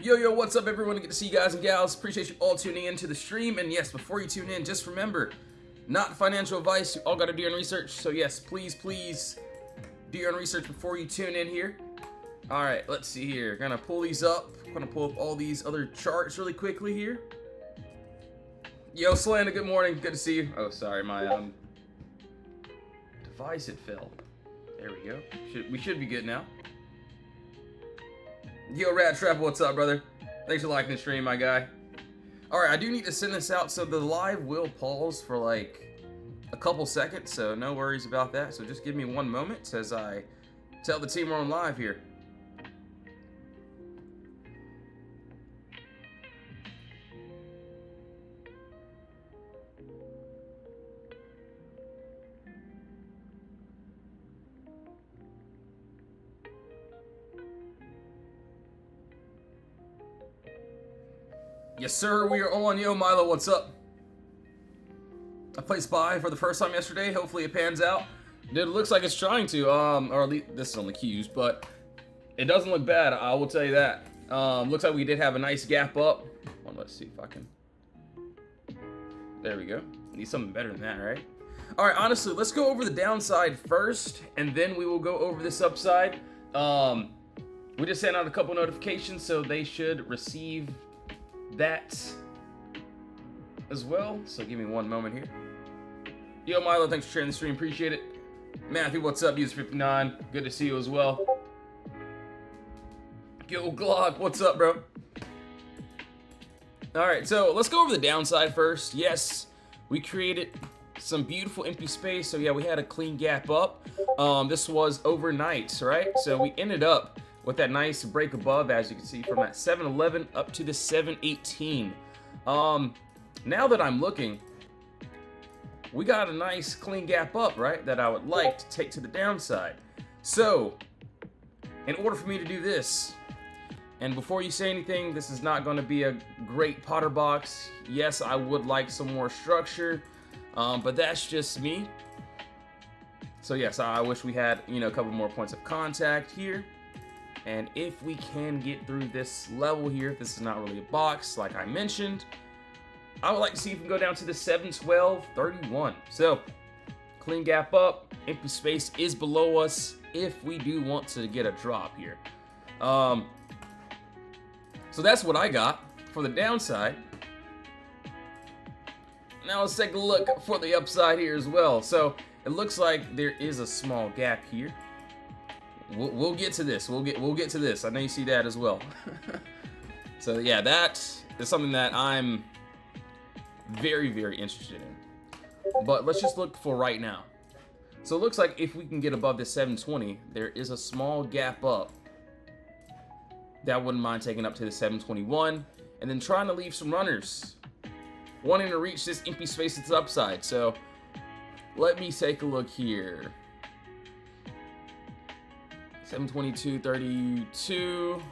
Yo, what's up everyone? Good to see you guys and gals. Appreciate you all tuning in to the stream. And yes, before you tune in, just remember, not financial advice. You all got to do your own research. So yes, please do your own research before you tune in here. All right, let's see here. Gonna pull these up. Gonna pull up all these other charts really quickly here. Yo, Slanda, good morning. Good to see you. Oh, sorry, my device, it fell. There we go. We should be good now. Yo, Rat Trap, what's up, brother? Thanks for liking the stream, my guy. Alright, I do need to send this out, so the live will pause for like a couple seconds, so no worries about that. So just give me one moment as I tell the team we're on live here. Yes, sir, we are on. Yo, Milo, what's up? I played Spy for the first time yesterday. Hopefully it pans out. Dude, it looks like it's trying to, or at least this is on the cues, but it doesn't look bad, I will tell you that. Looks like we did have a nice gap up. Well, let's see if I can. There we go. Need something better than that, right? All right, honestly, let's go over the downside first, and then we will go over this upside. We just sent out a couple notifications, so they should receive that as well. So give me one moment here. Yo, Milo, thanks for sharing the stream. Appreciate it. Matthew, what's up? User59. Good to see you as well. Yo, Glock, what's up, bro? Alright, so let's go over the downside first. Yes, we created some beautiful empty space. So yeah, we had a clean gap up. This was overnight, right? So we ended up with that nice break above, as you can see, from that 711 up to the 718. Now that I'm looking, we got a nice clean gap up, right? That I would like to take to the downside. So, in order for me to do this, and before you say anything, this is not going to be a great Potter box. Yes, I would like some more structure, but that's just me. So yes, I wish we had, a couple more points of contact here. And if we can get through this level here, if this is not really a box, like I mentioned, I would like to see if we can go down to the 712.31. So, clean gap up, empty space is below us if we do want to get a drop here. So that's what I got for the downside. Now let's take a look for the upside here as well. So, it looks like there is a small gap here. We'll get to this. We'll get to this. I know you see that as well. So yeah, that is something that I'm very, very interested in. But let's just look for right now. So it looks like if we can get above the 720, there is a small gap up that I wouldn't mind taking up to the 721, and then trying to leave some runners wanting to reach this empty space that's upside. So let me take a look here. 722.32.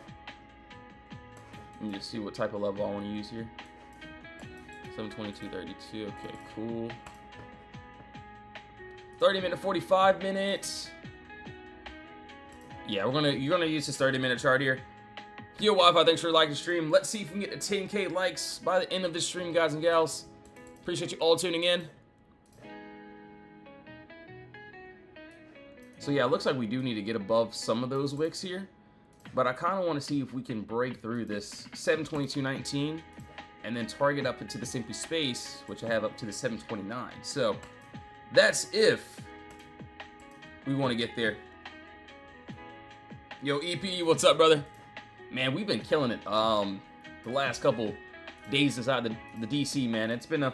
Let me just see what type of level I want to use here. 722.32. Okay, cool. 30-minute, 45-minute. Yeah, you're gonna use this 30-minute chart here. Yo, Wi-Fi, thanks for liking the stream. Let's see if we can get to 10K likes by the end of this stream, guys and gals. Appreciate you all tuning in. So yeah, it looks like we do need to get above some of those wicks here, but I kind of want to see if we can break through this 722.19 and then target up into this empty space, which I have up to the 729. So that's if we want to get there. Yo, EP, what's up, brother? Man, we've been killing it the last couple days inside the DC, man. It's been a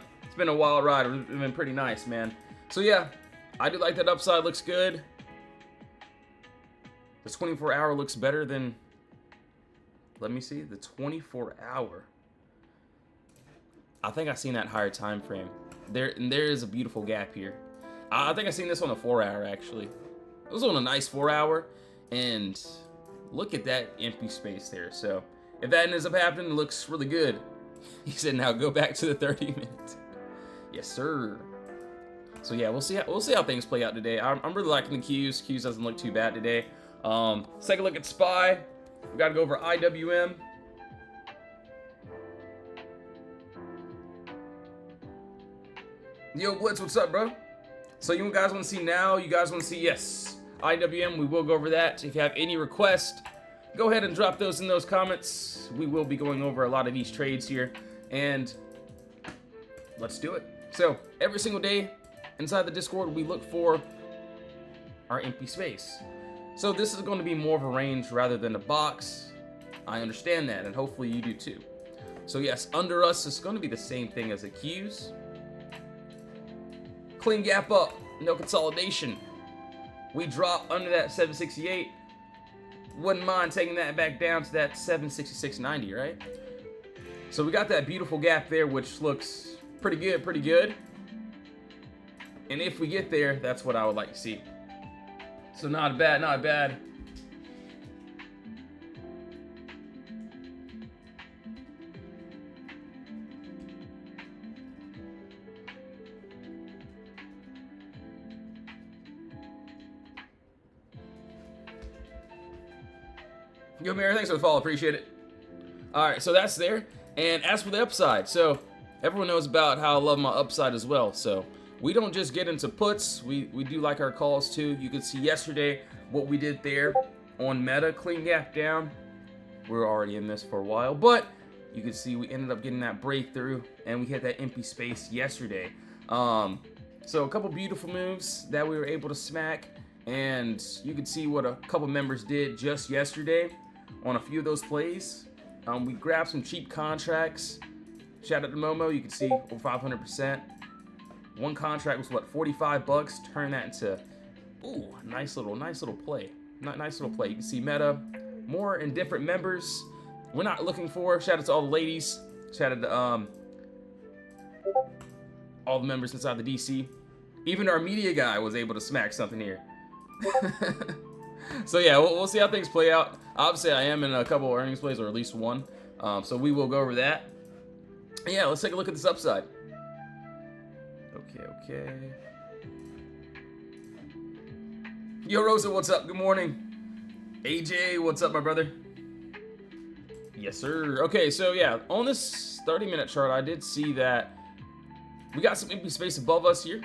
wild ride. It's been pretty nice, man. So yeah, I do like that upside. Looks good. The 24-hour looks better than, let me see, the 24-hour. I think I've seen that higher time frame. There is a beautiful gap here. I think I've seen this on a 4-hour, actually. It was on a nice 4-hour, and look at that empty space there. So if that ends up happening, it looks really good. He said, now go back to the 30 minutes. Yes, sir. So yeah, we'll see how things play out today. I'm really liking the Qs. Qs doesn't look too bad today. Let's take a look at SPY. We got to go over IWM. Yo, Blitz, what's up, bro? So you guys want to see now? You guys want to see, yes, IWM, we will go over that. If you have any requests, go ahead and drop those in those comments. We will be going over a lot of these trades here, and let's do it. So every single day inside the Discord, we look for our empty space. So this is going to be more of a range rather than a box. I understand that, and hopefully you do too. So yes, under us is going to be the same thing as the Qs. Clean gap up, no consolidation. We drop under that 768. Wouldn't mind taking that back down to that 766.90, right? So we got that beautiful gap there, which looks pretty good, pretty good. And if we get there, that's what I would like to see. So not bad, not bad. Yo, Mary, thanks for the follow. Appreciate it. All right, so that's there. And as for the upside, so everyone knows about how I love my upside as well. So we don't just get into puts. We do like our calls too. You could see yesterday what we did there on Meta, clean gap down. We were already in this for a while, but you can see we ended up getting that breakthrough, and we hit that empty space yesterday. So a couple beautiful moves that we were able to smack, and you can see what a couple members did just yesterday on a few of those plays. We grabbed some cheap contracts. Shout out to Momo. You can see over 500%. One contract was what, 45 bucks. Turn that into, ooh, nice little play. Nice little play. You can see Meta, more and different members. We're not looking for. Shout out to all the ladies. Shout out to all the members inside the DC. Even our media guy was able to smack something here. So yeah, we'll see how things play out. Obviously, I am in a couple of earnings plays, or at least one. So we will go over that. And yeah, let's take a look at this upside. Okay. Yo, Rosa, what's up? Good morning. AJ, what's up, my brother? Yes, sir. Okay, so yeah, on this 30-minute chart, I did see that we got some empty space above us here.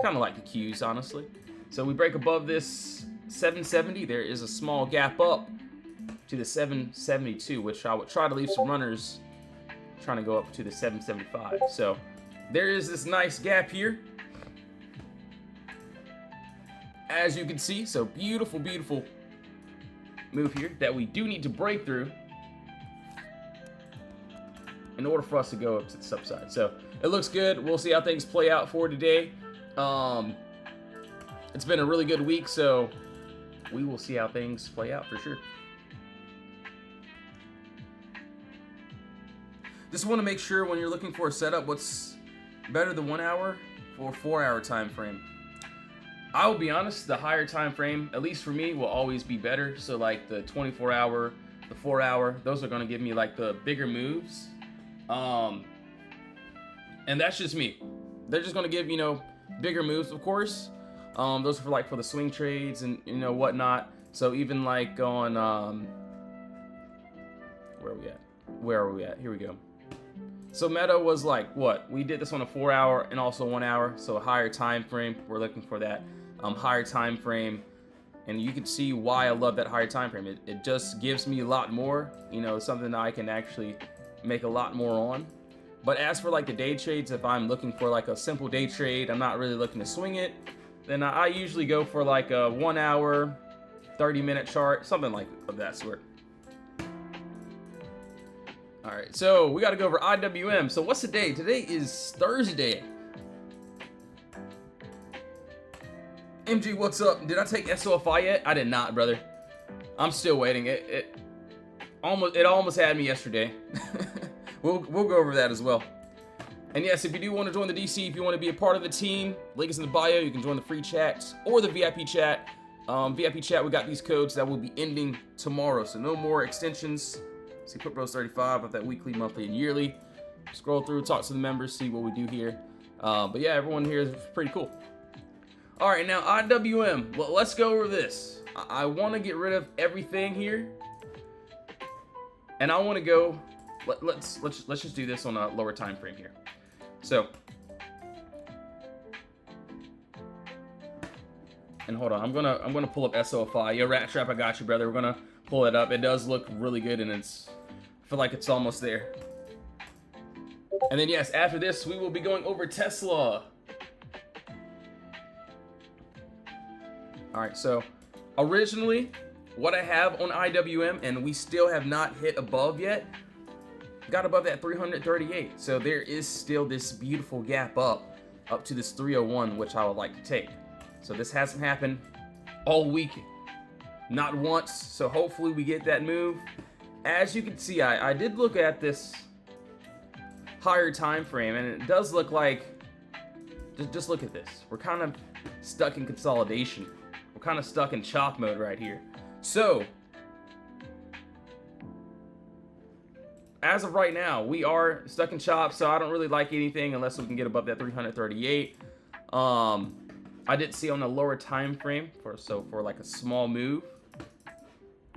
Kind of like the Qs, honestly. So we break above this 770. There is a small gap up to the 772, which I would try to leave some runners trying to go up to the 775. So there is this nice gap here, as you can see. So beautiful move here that we do need to break through in order for us to go up to the upside. So it looks good. We'll see how things play out for today. It's been a really good week, so we will see how things play out for sure. Just want to make sure when you're looking for a setup, what's better, the 1 hour or 4 hour time frame? I will be honest, the higher time frame, at least for me, will always be better. So like the 24 hour, the 4 hour, those are going to give me like the bigger moves. And that's just me. They're just going to give, you know, bigger moves, of course. Those are for like for the swing trades and, you know, whatnot. So even like on, where are we at? Here we go. So Meta was like, what? We did this on a 4 hour and also 1 hour. So a higher time frame. We're looking for that higher time frame. And you can see why I love that higher time frame. It just gives me a lot more, you know, something that I can actually make a lot more on. But as for like the day trades, if I'm looking for like a simple day trade, I'm not really looking to swing it, then I usually go for like a 1 hour, 30-minute chart, something like of that sort. All right, so we got to go over IWM. So what's the day? Today is Thursday. MG, what's up? Did I take SOFI yet? I did not, brother. I'm still waiting. It almost had me yesterday. We'll go over that as well. And yes, if you do want to join the DC, if you want to be a part of the team, link is in the bio. You can join the free chat or the VIP chat. VIP chat, we got these codes that will be ending tomorrow. So no more extensions. See Put Bros 35 of that weekly, monthly, and yearly. Scroll through, talk to the members, see what we do here. But yeah, everyone here is pretty cool. All right, now IWM. Well, let's go over this. I want to get rid of everything here, and I want to go. Let's just do this on a lower time frame here. So And hold on, I'm gonna pull up SOFI. Yo, Rat Trap, I got you, brother. We're gonna pull it up. It does look really good, and I feel like it's almost there. And then yes, after this, we will be going over Tesla. All right, so originally, what I have on IWM, and we still have not hit above yet, got above that 338. So there is still this beautiful gap up to this 301, which I would like to take. So this hasn't happened all week, not once. So hopefully we get that move. As you can see, I did look at this higher time frame, and it does look like, just look at this. We're kind of stuck in consolidation. We're kind of stuck in chop mode right here. So as of right now, we are stuck in chop, so I don't really like anything unless we can get above that 338. I did see on the lower time frame for like a small move,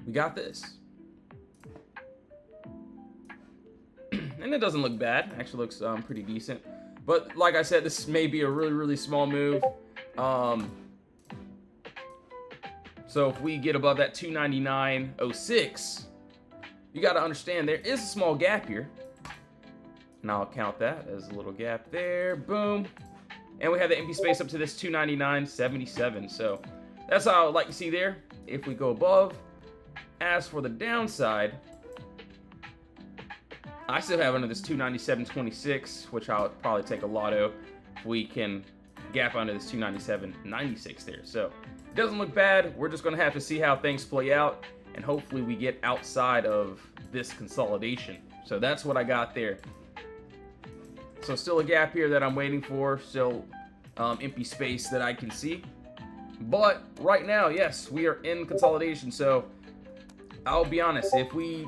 we got this. And it doesn't look bad. Actually looks pretty decent. But like I said, this may be a really, really small move. So if we get above that 299.06, you got to understand there is a small gap here. And I'll count that as a little gap there. Boom. And we have the empty space up to this 299.77. So that's how I would like to see there if we go above. As for the downside, I still have under this 297.26, which I would probably take a lotto if we can gap under this 297.96 there. So it doesn't look bad. We're just going to have to see how things play out, and hopefully we get outside of this consolidation. So that's what I got there. So still a gap here that I'm waiting for, still empty space that I can see. But right now, yes, we are in consolidation. So I'll be honest, if we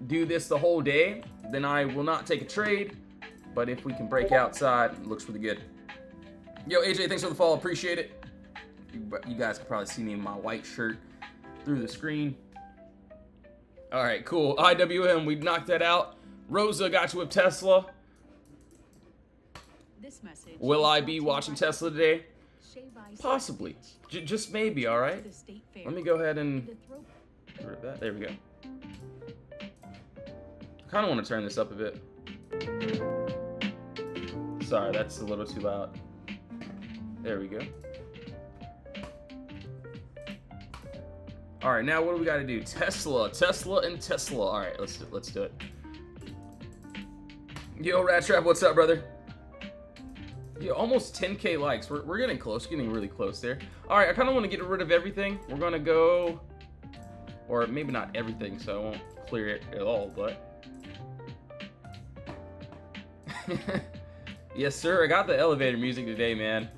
do this the whole day, then I will not take a trade. But if we can break outside, it looks really good. Yo, AJ, thanks for the follow. Appreciate it. You guys can probably see me in my white shirt through the screen. All right, cool. IWM, we knocked that out. Rosa got you with Tesla. This message Will I be watching Tesla today? Possibly. Just maybe, all right? Let me go ahead and get rid of that. There we go. I kind of want to turn this up a bit. Sorry, that's a little too loud. There we go. All right, now what do we got to do? Tesla, and Tesla. All right, let's do it. Yo, Rat Trap, what's up, brother? Yo, almost 10K likes. We're getting close, getting really close there. All right, I kind of want to get rid of everything. We're gonna go, or maybe not everything, so I won't clear it at all, but. Yes, sir. I got the elevator music today, man.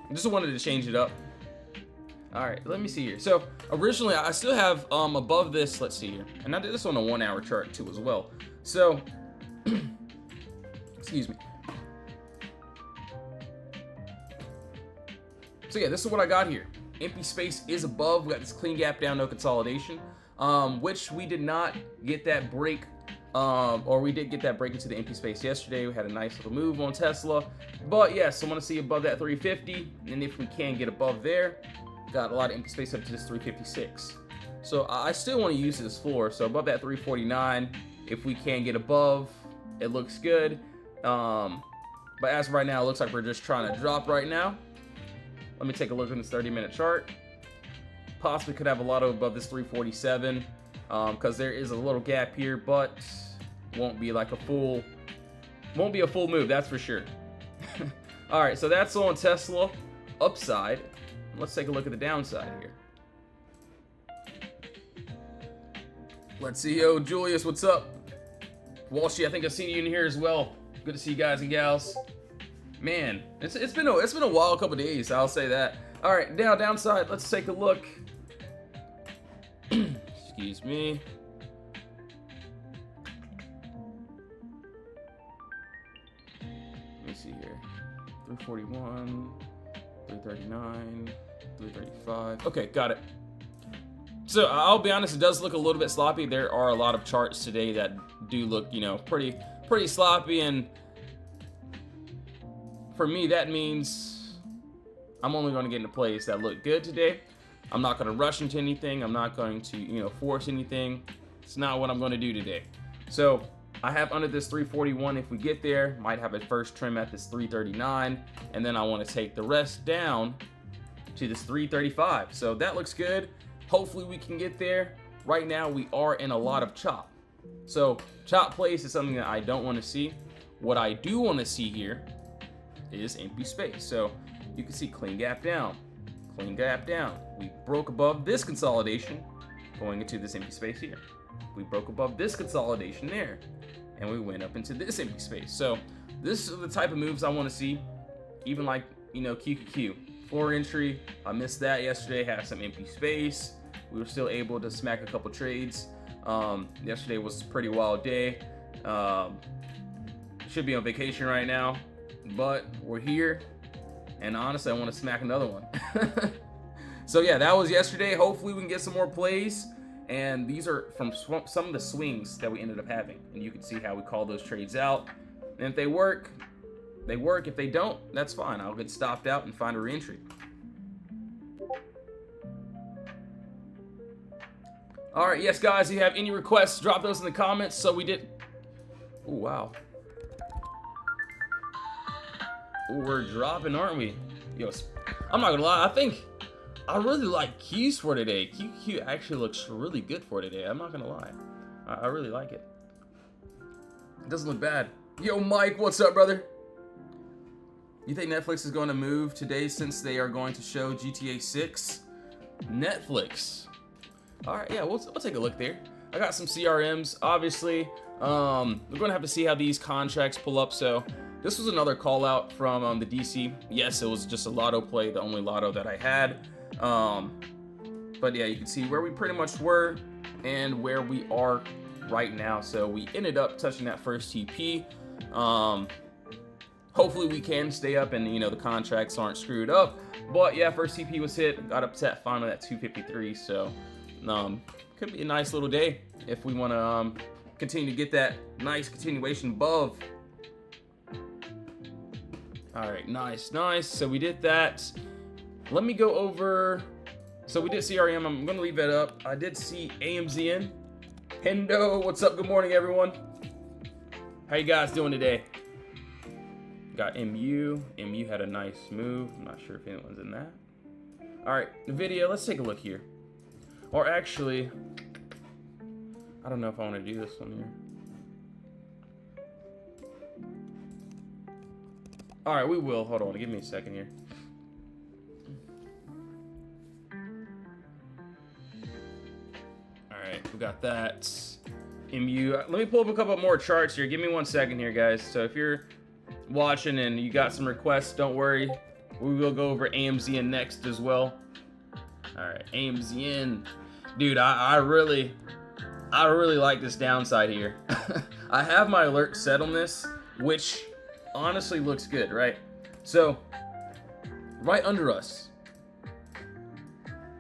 I just wanted to change it up. All right, let me see here. So originally, I still have above this. Let's see here, and I did this on a 1 hour chart too as well. So, excuse me. So yeah, this is what I got here. Empty space is above. We got this clean gap down, no consolidation, which we did not get that break. Or we did get that break into the empty space yesterday. We had a nice little move on Tesla. But yes, I want to see above that 350. And if we can get above there, got a lot of empty space up to this 356. So I still want to use this floor. So above that 349, if we can get above, it looks good. But as of right now, it looks like we're just trying to drop right now. Let me take a look at this 30-minute chart. Possibly could have a lot of above this 347. Because there is a little gap here, but won't be like a full move, that's for sure. All right, so that's on Tesla upside. Let's take a look at the downside here. Let's see. Yo, Julius, what's up? Walshy, I think I've seen you in here as well. Good to see you guys and gals. Man, it's been a wild couple days, I'll say that. All right, downside, let's take a look. Excuse me. Let me see here. 341, 339, 335. Okay, got it. So I'll be honest, it does look a little bit sloppy. There are a lot of charts today that do look, you know, pretty sloppy, and for me that means I'm only going to get into plays that look good today. I'm not going to rush into anything. I'm not going to, you know, force anything. It's not what I'm going to do today. So I have under this 341. If we get there, might have a first trim at this 339, and then I want to take the rest down to this 335. So that looks good. Hopefully we can get there. Right now we are in a lot of chop. So chop plays is something that I don't want to see. What I do want to see here is empty space. So you can see clean gap down, clean gap down. We broke above this consolidation going into this empty space here. We broke above this consolidation there, and we went up into this empty space. So this is the type of moves I want to see. Even like, you know, QQQ floor entry, I missed that yesterday. Had some empty space. We were still able to smack a couple trades. Yesterday was a pretty wild day. Should be on vacation right now, but we're here, and honestly I want to smack another one. So yeah, that was yesterday. Hopefully we can get some more plays, and these are from some of the swings that we ended up having, and you can see how we call those trades out. And if they work, they work. If they don't, that's fine. I'll get stopped out and find a reentry. All right, yes guys, if you have any requests, drop those in the comments. So we did, oh wow, ooh, we're dropping, aren't we? Yo, I'm not gonna lie, I think I really like Q's for today. QQ actually looks really good for today. I'm not gonna lie, I really like it. It doesn't look bad. Yo, Mike, what's up, brother? You think Netflix is going to move today since they are going to show GTA 6? Netflix. All right, yeah, we'll take a look there. I got some CRMs, obviously. We're gonna have to see how these contracts pull up. So this was another call out from the DC. Yes, it was just a lotto play, the only lotto that I had. But yeah, you can see where we pretty much were and where we are right now. So we ended up touching that first TP. Hopefully we can stay up and, you know, the contracts aren't screwed up. But yeah, first TP was hit, got up to that final at 253. So could be a nice little day if we want to continue to get that nice continuation above. All right, nice. So we did that. Let me go over. So we did CRM. I'm gonna leave that up. I did see AMZN. Hendo, what's up? Good morning, everyone. How you guys doing today? Got MU. MU had a nice move. I'm not sure if anyone's in that. All right, the video. Let's take a look here. Or actually, I don't know if I want to do this one here. All right, we will. Hold on, give me a second here. All right, we got that. MU. Let me pull up a couple more charts here. Give me 1 second here, guys. So if you're watching and you got some requests, don't worry. We will go over AMZN next as well. All right, AMZN. Dude, I really like this downside here. I have my alert set on this, which honestly looks good, right? So, right under us,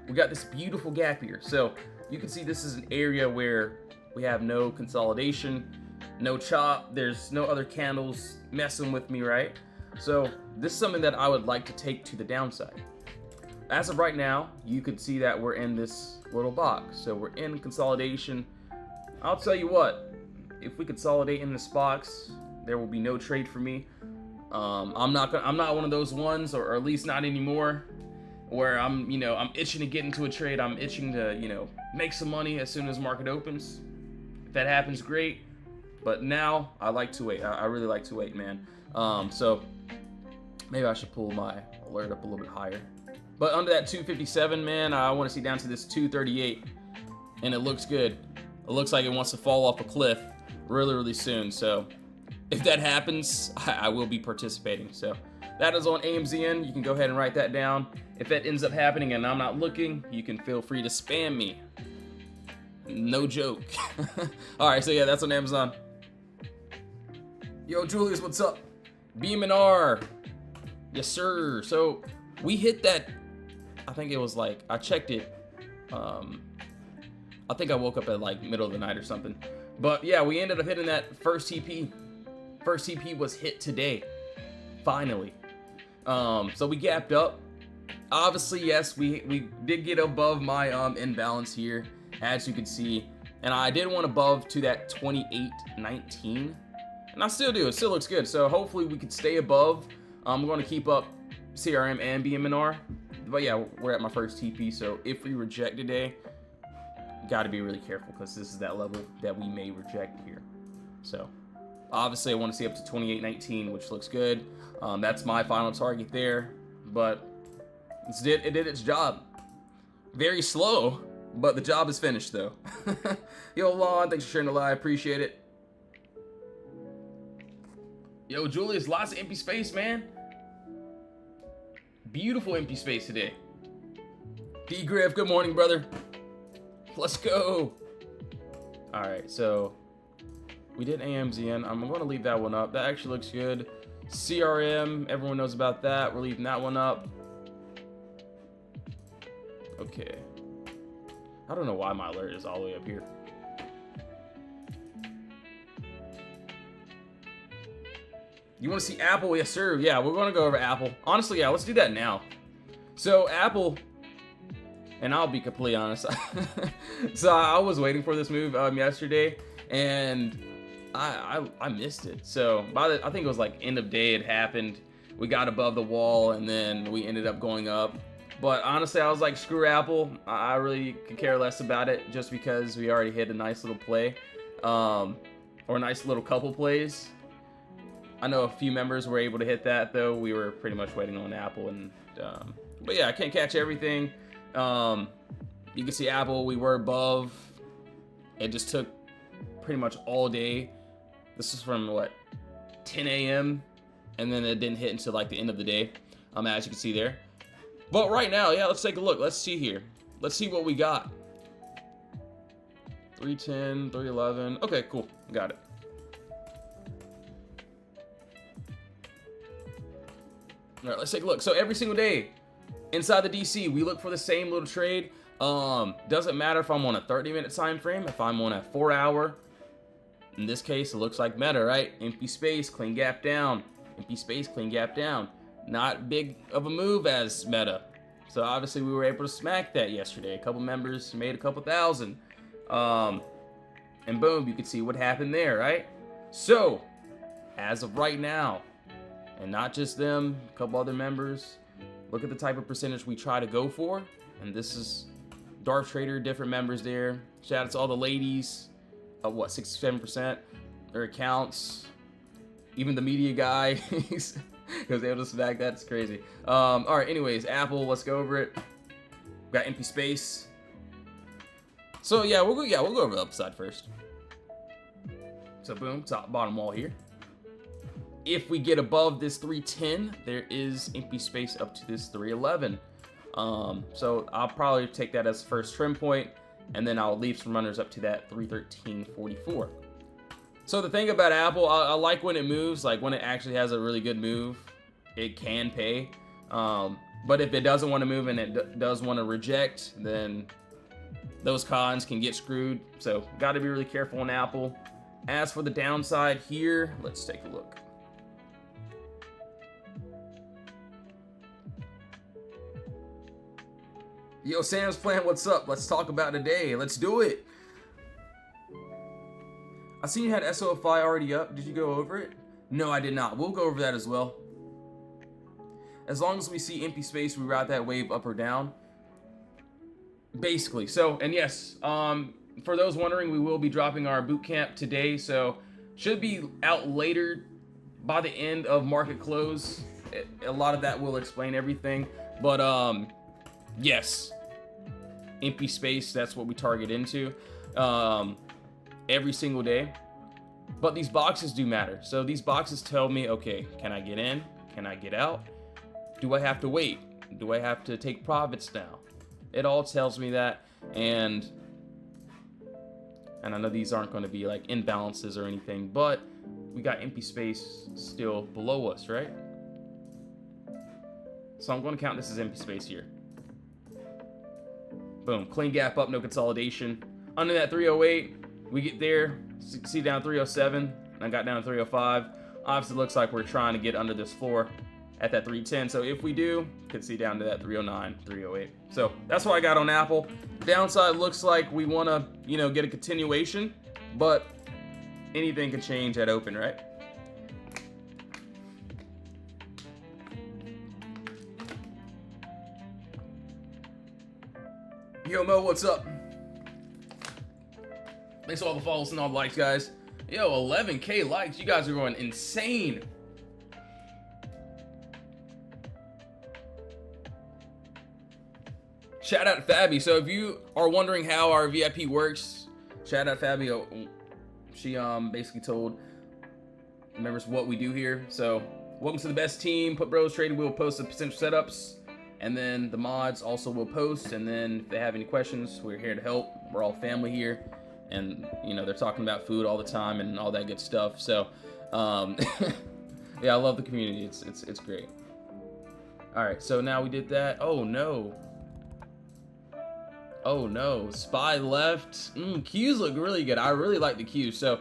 we got this beautiful gap here. So, you can see this is an area where we have no consolidation, no chop, there's no other candles messing with me, right? So, this is something that I would like to take to the downside. As of right now, you can see that we're in this little box. So we're in consolidation. I'll tell you what, if we consolidate in this box, there will be no trade for me. I'm not one of those ones, or at least not anymore, where I'm itching to get into a trade. I'm itching to, make some money as soon as market opens. If that happens, great. But now I like to wait. I really like to wait, man. So maybe I should pull my alert up a little bit higher. But under that 257, man, I want to see down to this 238, and it looks good. It looks like it wants to fall off a cliff really, really soon. So if that happens, I will be participating. So that is on AMZN. You can go ahead and write that down. If that ends up happening and I'm not looking, you can feel free to spam me. No joke. All right, so yeah, that's on Amazon. Yo, Julius, what's up? Beam and R. Yes, sir. So we hit that. I think it was like, I checked it. I think I woke up at like middle of the night or something. But yeah, we ended up hitting that first TP. First TP was hit today, finally. So we gapped up. Obviously, yes, we did get above my imbalance here, as you can see, and I did want above to that 28.19, and I still do. It still looks good, so hopefully we can stay above. I'm going to keep up CRM and BMNR, but yeah, we're at my first TP, so if we reject today, got to be really careful because this is that level that we may reject here. So obviously I want to see up to 28.19, which looks good. That's my final target there, but it did its job. Very slow, but the job is finished though. Yo, Lon, thanks for sharing the live. Appreciate it. Yo, Julius, lots of empty space, man. Beautiful empty space today. D Griff, good morning, brother. Let's go. All right, so we did AMZN. I'm going to leave that one up. That actually looks good. CRM, everyone knows about that. We're leaving that one up. Okay. I don't know why my alert is all the way up here. You want to see Apple? Yes, sir. Yeah, we're going to go over Apple. Honestly, yeah, let's do that now. So, Apple, and I'll be completely honest. So, I was waiting for this move yesterday, and I missed it. So, I think it was like end of day it happened. We got above the wall, and then we ended up going up. But honestly, I was like, screw Apple. I really could care less about it just because we already hit a nice little play, or a nice little couple plays. I know a few members were able to hit that, though. We were pretty much waiting on Apple. But yeah, I can't catch everything. You can see Apple, we were above. It just took pretty much all day. This is from, what, 10 a.m.? And then it didn't hit until, like, the end of the day, as you can see there. But right now, yeah, let's take a look. Let's see here. Let's see what we got. 310, 311. Okay, cool. Got it. All right, let's take a look. So every single day inside the DC, we look for the same little trade. Doesn't matter if I'm on a 30-minute time frame, if I'm on a 4-hour. In this case, it looks like Meta, right? Empty space, clean gap down. Empty space, clean gap down. Not big of a move as Meta. So obviously we were able to smack that yesterday. A couple members made a couple thousand. And boom, you can see what happened there, right? So, as of right now, and not just them, a couple other members, look at the type of percentage we try to go for. And this is Darth Trader, different members there. Shout out to all the ladies. What, 67%? Their accounts. Even the media guy. He was able to smack that. It's crazy. All right, anyways, Apple, let's go over it. Got empty space. So yeah, we'll go over the upside first. So boom, top bottom wall here. If we get above this 310, there is empty space up to this 311. So I'll probably take that as first trim point, and then I'll leave some runners up to that 313.44. So the thing about Apple, I like when it moves, like when it actually has a really good move, it can pay. But if it doesn't want to move and it does want to reject, then those cons can get screwed. So got to be really careful on Apple. As for the downside here, let's take a look. Yo, Sam's Plant, what's up? Let's talk about today. Let's do it. I seen you had SOFI already up. Did you go over it? No, I did not. We'll go over that as well. As long as we see empty space, we ride that wave up or down. Basically. So, and yes, for those wondering, we will be dropping our boot camp today. So, should be out later by the end of market close. A lot of that will explain everything. But, yes. Empty space, that's what we target into. Every single day. But these boxes do matter. So these boxes tell me, okay, can I get in? Can I get out? Do I have to wait? Do I have to take profits now? It all tells me that. And I know these aren't going to be like imbalances or anything, but we got empty space still below us, right? So I'm going to count this as empty space here. Boom, clean gap up, no consolidation. Under that 308, we get there, see down 307, and I got down to 305. Obviously looks like we're trying to get under this floor. at that 310. So if we do, you can see down to that 309, 308. So that's what I got on Apple. Downside looks like we want to, you know, get a continuation, but anything can change at open, right? Yo, Mo, what's up? Thanks for all the follows and all the likes, guys. Yo, 11K likes. You guys are going insane. Shout out to Fabi. So if you are wondering how our VIP works, shout out to Fabi. She basically told members what we do here. So welcome to the best team. Put Bros Trading. We'll post the potential setups, and then the mods also will post. And then if they have any questions, we're here to help. We're all family here, and you know they're talking about food all the time and all that good stuff. So yeah, I love the community. It's great. All right, so now we did that. Oh no. Oh no, Spy left. Qs look really good. I really like the Qs. So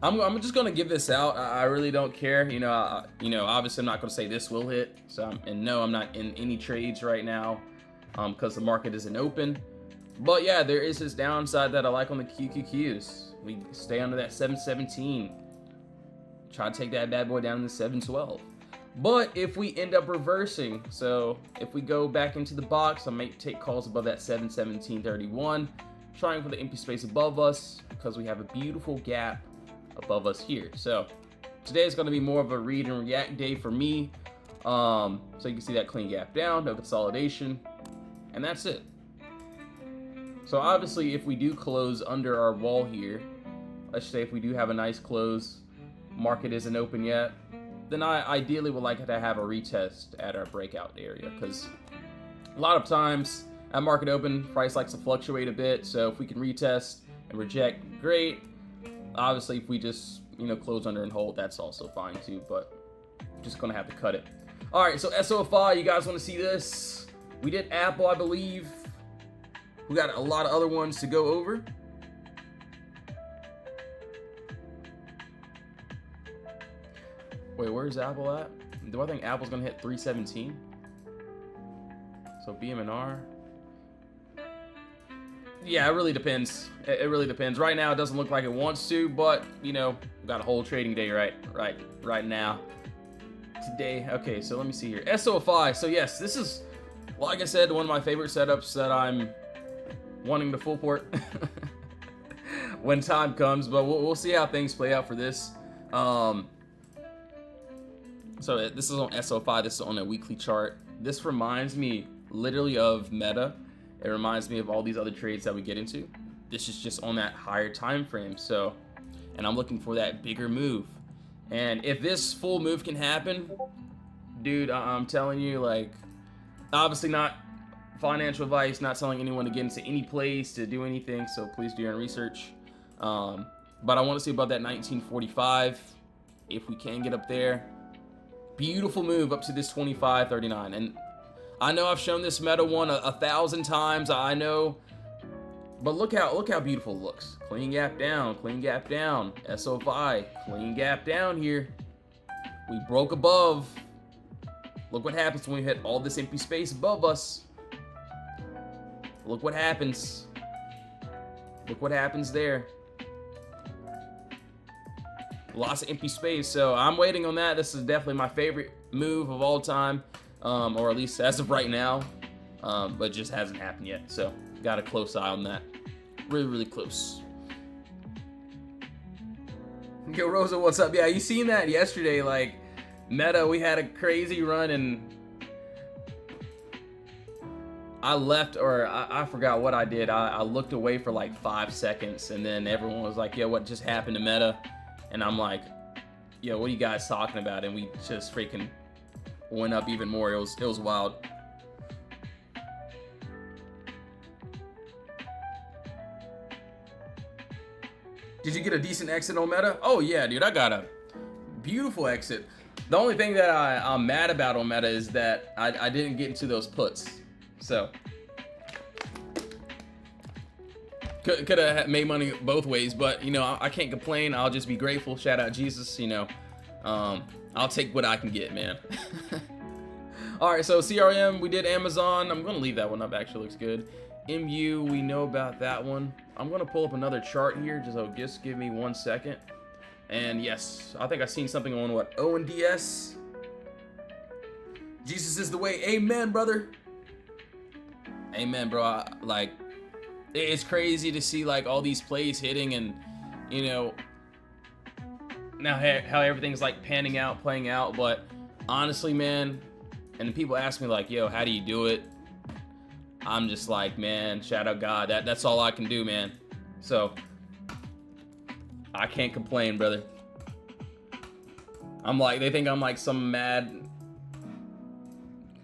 I'm just gonna give this out. I really don't care. You know, obviously I'm not gonna say this will hit. So and no, I'm not in any trades right now, because the market isn't open. But yeah, there is this downside that I like on the QQQs. We stay under that 717. Try to take that bad boy down to the 712. But if we end up reversing, so if we go back into the box, I might take calls above that 717.31, trying for the empty space above us because we have a beautiful gap above us here. So today is going to be more of a read and react day for me. So you can see that clean gap down, no consolidation, and that's it. So obviously if we do close under our wall here, let's say if we do have a nice close, market isn't open yet, then I ideally would like to have a retest at our breakout area, because a lot of times at market open, price likes to fluctuate a bit. So if we can retest and reject, great. Obviously, if we just, you know, close under and hold, that's also fine too, but I'm just gonna have to cut it. All right, so SOFI, you guys wanna see this? We did Apple, I believe. We got a lot of other ones to go over. Wait, where's Apple at? Do I think Apple's gonna hit 317? So BM&R. Yeah, it really depends. It really depends. Right now, it doesn't look like it wants to, but you know, we got a whole trading day right now. Today, okay. So let me see here. SOFI. So yes, this is, like I said, one of my favorite setups that I'm wanting to full port when time comes. But we'll see how things play out for this. So this is on SOFI, this is on a weekly chart. This reminds me literally of Meta. It reminds me of all these other trades that we get into. This is just on that higher time frame. So, and I'm looking for that bigger move. And if this full move can happen, dude, I'm telling you, like, obviously not financial advice, not telling anyone to get into any place, to do anything. So please do your own research. But I want to see about that 1945. If we can get up there. Beautiful move up to this 25.39, and I know I've shown this Meta one 1,000 times. I know, but look how beautiful it looks. Clean gap down, clean gap down. SOFI, clean gap down here. We broke above. Look what happens when we hit all this empty space above us. Look what happens. Look what happens there. Lots of empty space, so I'm waiting on that. This is definitely my favorite move of all time, or at least as of right now, but it just hasn't happened yet. So got a close eye on that, really close. Yo, Rosa, what's up? Yeah, you seen that yesterday? Like Meta, we had a crazy run, and I left, or I forgot what I did. I looked away for like 5 seconds, and then everyone was like, "Yo, what just happened to Meta?" And I'm like, yo, what are you guys talking about? And we just freaking went up even more. It was wild. Did you get a decent exit on Meta? Oh yeah, dude, I got a beautiful exit. The only thing that I'm mad about on Meta is that I didn't get into those puts. So could have made money both ways, but you know, I can't complain. I'll just be grateful. Shout out Jesus, you know. I'll take what I can get, man. All right, so CRM, we did Amazon. I'm gonna leave that one up, actually looks good. MU, we know about that one. I'm gonna pull up another chart here, just give me 1 second. And yes, I think I seen something on what, ONDS. Jesus is the way, amen, brother. Amen, bro. Like, it's crazy to see like all these plays hitting, and you know, now how everything's like panning out, playing out. But honestly, man, and people ask me like, yo, how do you do it? I'm just like, man, shout out God. That's all I can do, man. So I can't complain, brother. I'm like, they think I'm like some mad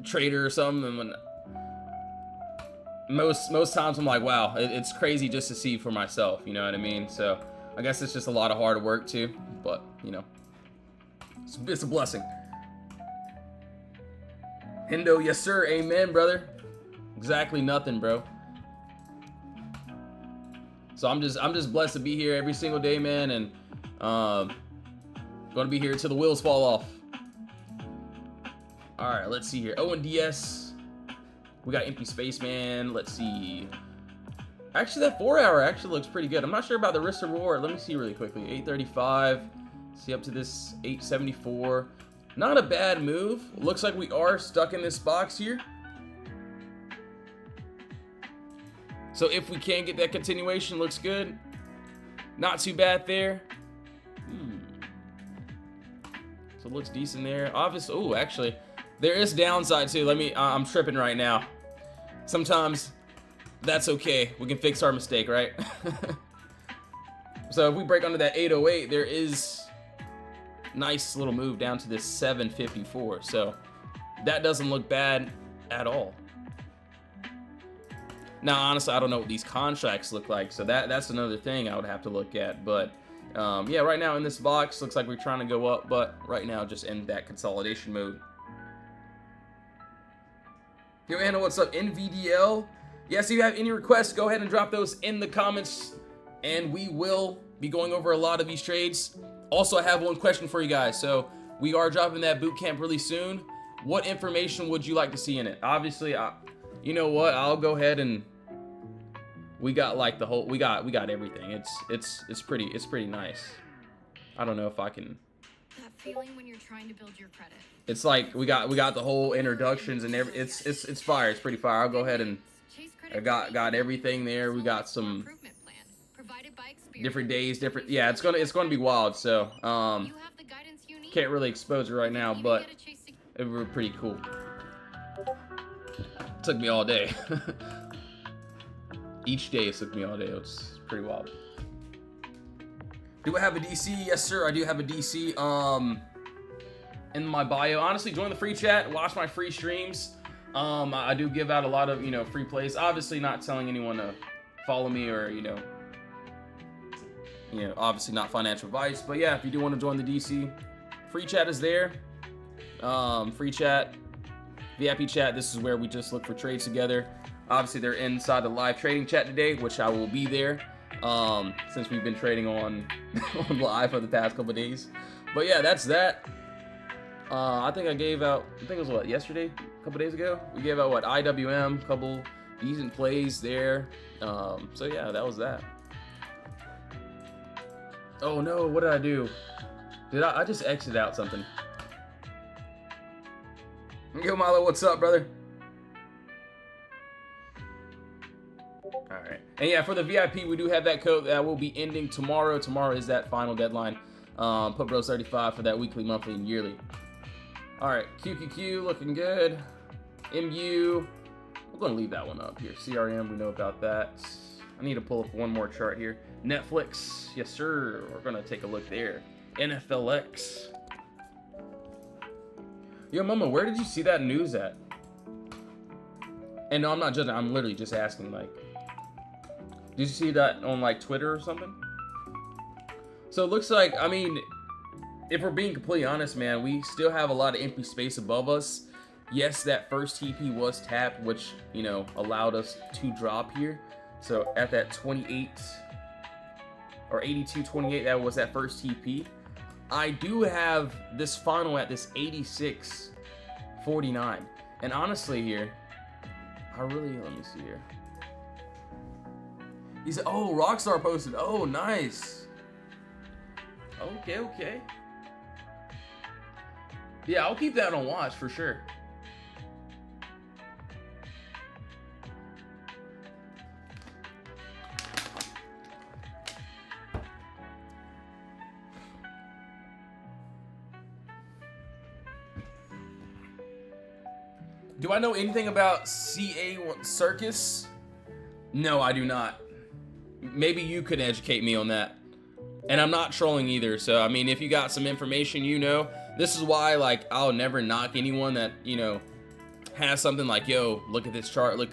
trader or something, and when most times I'm like, wow, it's crazy just to see for myself, you know what I mean? So I guess it's just a lot of hard work too, but you know, it's a blessing. Hendo, yes sir, amen, brother. Exactly nothing, bro. So I'm just blessed to be here every single day, man, and gonna be here till the wheels fall off. All right, let's see here. ONDS, we got Empty Space Man. Let's see. Actually, that 4 hour actually looks pretty good. I'm not sure about the risk reward. Let me see really quickly. 835. See up to this 874. Not a bad move. Looks like we are stuck in this box here. So if we can get that continuation, looks good. Not too bad there. So it looks decent there. Obviously, oh, actually, there is downside too. I'm tripping right now. Sometimes that's okay. We can fix our mistake, right? So if we break under that 808, there is nice little move down to this 754. So that doesn't look bad at all. Now, honestly, I don't know what these contracts look like, so that's another thing I would have to look at. But yeah, right now in this box, looks like we're trying to go up, but right now just in that consolidation mode. Yo, Anna, what's up? NVDL? Yes, if you have any requests, go ahead and drop those in the comments, and we will be going over a lot of these trades. Also, I have one question for you guys. So we are dropping that boot camp really soon. What information would you like to see in it? Obviously, you know what? I'll go ahead and we got like the whole, we got everything. It's pretty nice. I don't know if I can. That feeling when you're trying to build your credit. It's like we got the whole introductions and it's fire. It's pretty fire. I'll go ahead and I got everything there. We got some different days, yeah, it's gonna be wild. So can't really expose it right now, but it was pretty cool. Took me all day. Each day it took me all day. It's pretty wild. Do I have a DC? Yes, sir. I do have a DC. In my bio. Honestly, join the free chat. Watch my free streams. I do give out a lot of, you know, free plays. Obviously, not telling anyone to follow me or, you know, obviously not financial advice. But yeah, if you do want to join the DC, free chat is there. Free chat, VIP chat. This is where we just look for trades together. Obviously, they're inside the live trading chat today, which I will be there. Since we've been trading on live for the past couple of days. But yeah, that's that. I think I gave out, I think it was what, yesterday, a couple days ago, we gave out what, IWM, couple decent plays there. So yeah, that was that. Oh no, what did I do? I just exited out something. Yo Milo, what's up, brother? Alright, and yeah, for the VIP, we do have that code that will be ending tomorrow. Tomorrow is that final deadline. Put Bros 35 for that weekly, monthly, and yearly. Alright, QQQ looking good. MU, we're going to leave that one up here. CRM, we know about that. I need to pull up one more chart here. Netflix, yes sir, we're going to take a look there. NFLX. Yo, Mama, where did you see that news at? And no, I'm not judging, I'm literally just asking, like, did you see that on, like, Twitter or something? So it looks like, I mean, if we're being completely honest, man, we still have a lot of empty space above us. Yes, that first TP was tapped, which, you know, allowed us to drop here. So at that 28 or 82.28, that was that first TP. I do have this final at this 86.49. And honestly here, let me see here. He said, oh, Rockstar posted. Oh, nice. Okay. Yeah, I'll keep that on watch for sure. Do I know anything about CA Circus? No, I do not. Maybe you could educate me on that. And I'm not trolling either, so I mean, if you got some information, you know, this is why, like, I'll never knock anyone that, you know, has something like, yo, look at this chart, look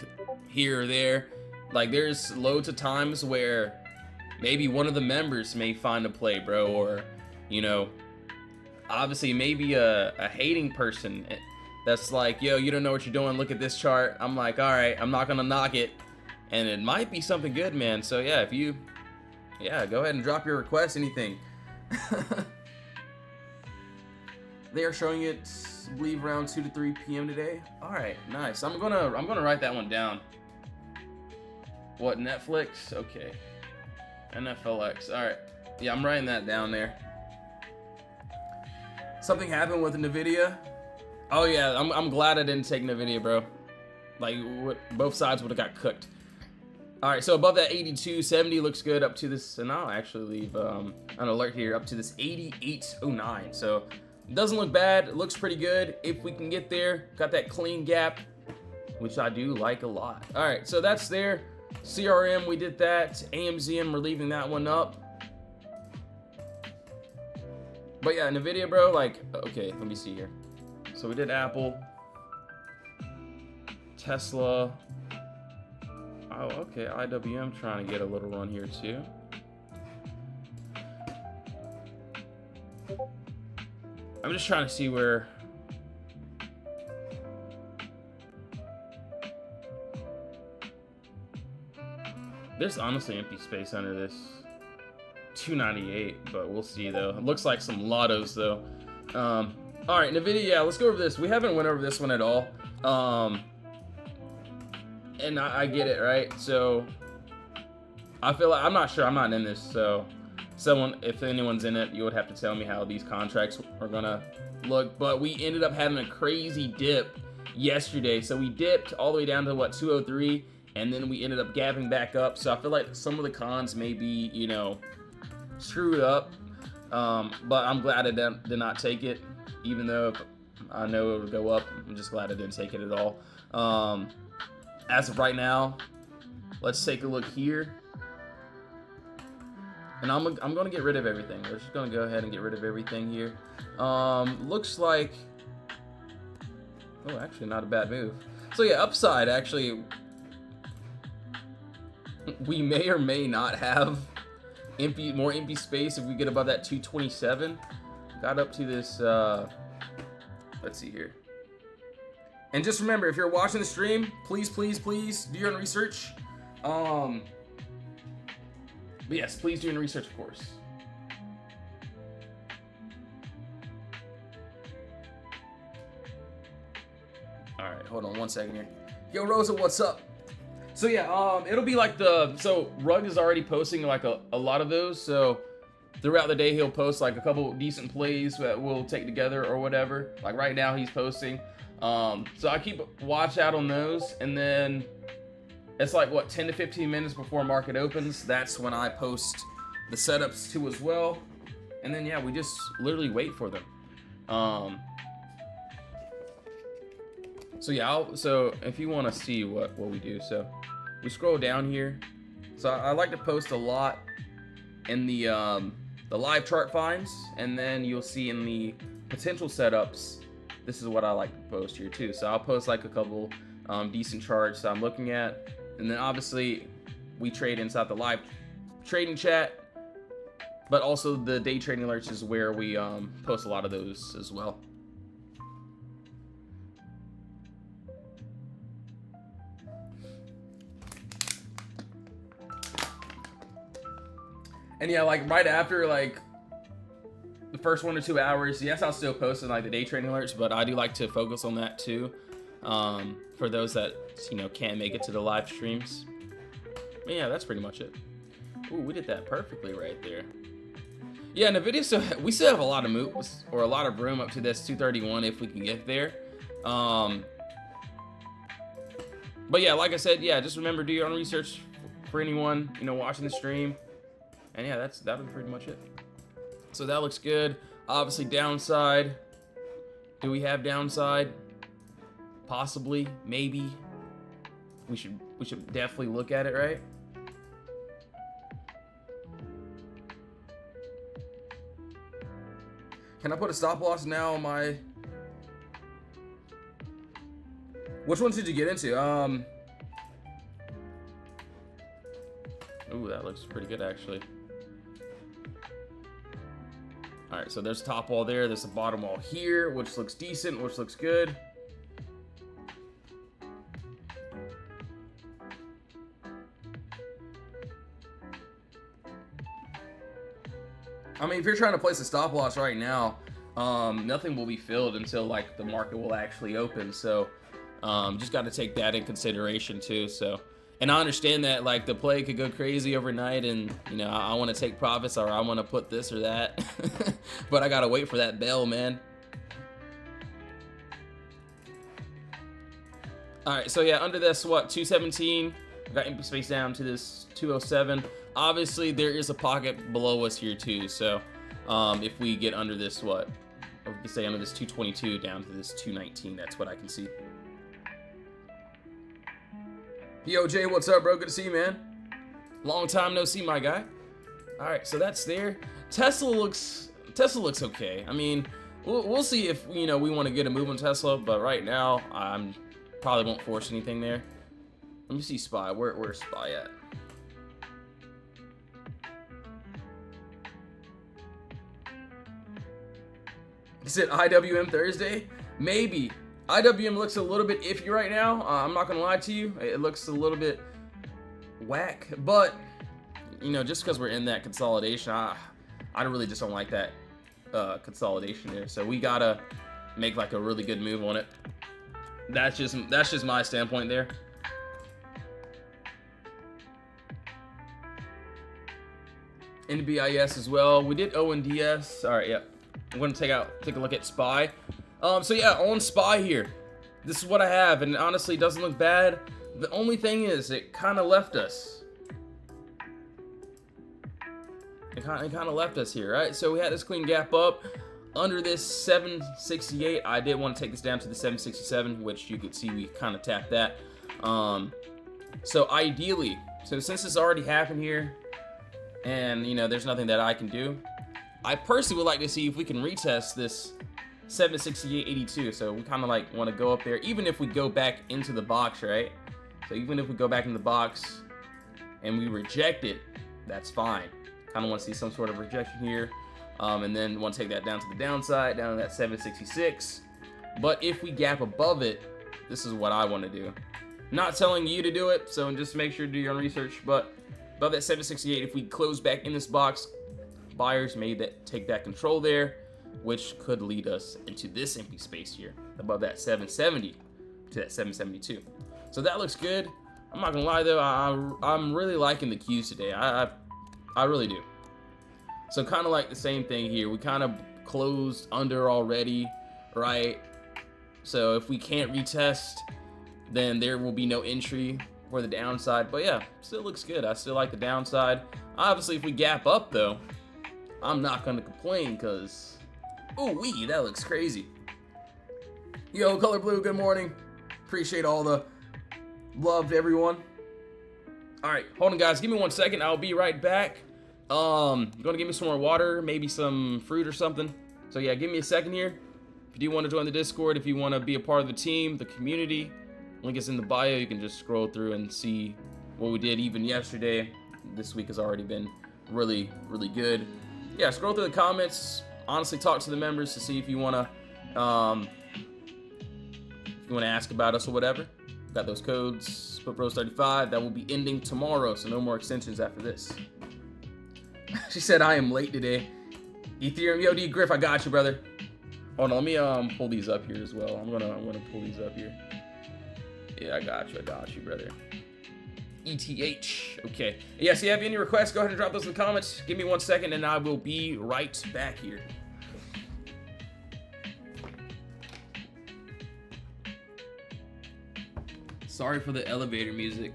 here or there. Like, there's loads of times where maybe one of the members may find a play, bro, or, you know, obviously maybe a hating person that's like, yo, you don't know what you're doing, look at this chart. I'm like, all right, I'm not gonna knock it, and it might be something good, man. So yeah, if you, yeah, go ahead and drop your request, anything. They are showing it, I believe, around 2 to 3 p.m. today. All right, nice. I'm gonna write that one down. What, Netflix? Okay, NFLX. All right, yeah, I'm writing that down there. Something happened with NVIDIA. Oh yeah, I'm glad I didn't take NVIDIA, bro. Like, both sides would have got cooked. All right, so above that 82.70 looks good up to this, and I'll actually leave an alert here up to this 88.09. So it doesn't look bad. It looks pretty good. If we can get there, got that clean gap, which I do like a lot. All right, so that's there. CRM, we did that. AMZN, we're leaving that one up. But yeah, NVIDIA, bro, like, okay, let me see here. So we did Apple, Tesla. Oh, okay, IWM trying to get a little run here too. I'm just trying to see where. There's honestly empty space under this. 298, but we'll see though. It looks like some lottos though. All right, NVIDIA, yeah, let's go over this. We haven't went over this one at all. And I get it, right? So I feel like, I'm not sure, I'm not in this, so someone, if anyone's in it, you would have to tell me how these contracts are gonna look. But we ended up having a crazy dip yesterday. So we dipped all the way down to what, 203, and then we ended up gapping back up. So I feel like some of the cons may be, you know, screwed up. But I'm glad I did not take it, even though I know it would go up. I'm just glad I didn't take it at all. As of right now, let's take a look here. And I'm gonna get rid of everything. We're just gonna go ahead and get rid of everything here. Looks like, oh, actually not a bad move. So yeah, upside, actually, we may or may not have more empty space if we get above that 227. Got up to this, let's see here. And just remember, if you're watching the stream, please do your own research. But yes, please do your own research, of course. All right, hold on one second here. Yo, Rosa, what's up? So yeah, it'll be like so Rug is already posting like a lot of those. So throughout the day, he'll post like a couple decent plays that we'll take together or whatever. Like right now, he's posting. So I keep watch out on those, and then it's like what, 10 to 15 minutes before market opens. That's when I post the setups too as well. And then yeah, we just literally wait for them. So yeah, so if you want to see what we do, so we scroll down here. So I like to post a lot in the live chart finds, and then you'll see in the potential setups. This is what I like to post here too. So I'll post like a couple decent charts I'm looking at, and then obviously we trade inside the live trading chat, but also the day trading alerts is where we post a lot of those as well. And yeah, like right after, like the first 1 or 2 hours, yes, I'll still post in like the day trading alerts, but I do like to focus on that too. For those that, you know, can't make it to the live streams. But yeah, that's pretty much it. Ooh, we did that perfectly right there. Yeah, NVIDIA, so we still have a lot of moves, or a lot of room up to this 231 if we can get there. But yeah, like I said, yeah, just remember, do your own research for anyone, you know, watching the stream. And yeah, that'll be pretty much it. So that looks good. Obviously, downside. Do we have downside? Possibly, maybe. We should definitely look at it, right? Can I put a stop loss now on my... Which ones did you get into? Ooh, that looks pretty good, actually. All right, so there's top wall there. There's the bottom wall here, which looks decent, which looks good. I mean, if you're trying to place a stop loss right now, nothing will be filled until like the market will actually open. So just got to take that in consideration too. So, and I understand that like the play could go crazy overnight, and you know I want to take profits or I want to put this or that, but I gotta wait for that bell, man. All right, so yeah, under this what 217, got empty space down to this 207. Obviously, there is a pocket below us here too. So, if we get under this, what? Or we can say under this 222 down to this 219. That's what I can see. Yo, Jay, what's up, bro? Good to see you, man. Long time no see, my guy. All right, so that's there. Tesla looks okay. I mean, we'll see if we want to get a move on Tesla, but right now, I'm probably won't force anything there. Let me see SPY. Where's SPY at? Is it IWM Thursday? Maybe. IWM looks a little bit iffy right now. I'm not gonna lie to you. It looks a little bit whack, but just because we're in that consolidation, I really just don't like that consolidation there. So we gotta make like a really good move on it. That's just my standpoint there. NBIS as well. We did ONDS. All right, yeah. I'm gonna take a look at SPY. So yeah, on SPY here, this is what I have, and honestly, it doesn't look bad. The only thing is, it kind of left us. It kind of left us here, right? So we had this clean gap up under this 768. I did want to take this down to the 767, which you could see we kind of tapped that. So ideally, since this already happened here, and there's nothing that I can do, I personally would like to see if we can retest this 768.82. So we kind of like want to go up there, even if we go back into the box, right? So even if we go back in the box and we reject it, that's fine. Kind of want to see some sort of rejection here, and then want to take that down to the downside, down to that 766. But if we gap above it, this is what I want to do. Not telling you to do it, so just make sure to do your own research. But above that 768, if we close back in this box, buyers may take that control there, which could lead us into this empty space here above that 770 to that 772. So that looks good. I'm not gonna lie though, I'm really liking the Qs today. I really do. So kind of like the same thing here. We kind of closed under already, right? So if we can't retest, then there will be no entry for the downside. But yeah, still looks good. I still like the downside. Obviously, if we gap up though, I'm not gonna complain, because ooh-wee, that looks crazy. Yo, Color Blue, good morning. Appreciate all the love to everyone. All right, hold on guys, give me 1 second. I'll be right back. Gonna give me some more water, maybe some fruit or something. So yeah, give me a second here. If you do want to join the Discord, if you want to be a part of the team, the community, link is in the bio. You can just scroll through and see what we did even yesterday. This week has already been really, really good. Yeah, scroll through the comments. Honestly, talk to the members to see if you wanna ask about us or whatever. Got those codes. SplitBros35. That will be ending tomorrow, so no more extensions after this. She said I am late today. Ethereum, yo, D Griff, I got you, brother. Hold on, let me pull these up here as well. I'm gonna pull these up here. Yeah, I got you, brother. ETH. Okay. Yeah, so if you have any requests, go ahead and drop those in the comments. Give me 1 second and I will be right back here. Sorry for the elevator music.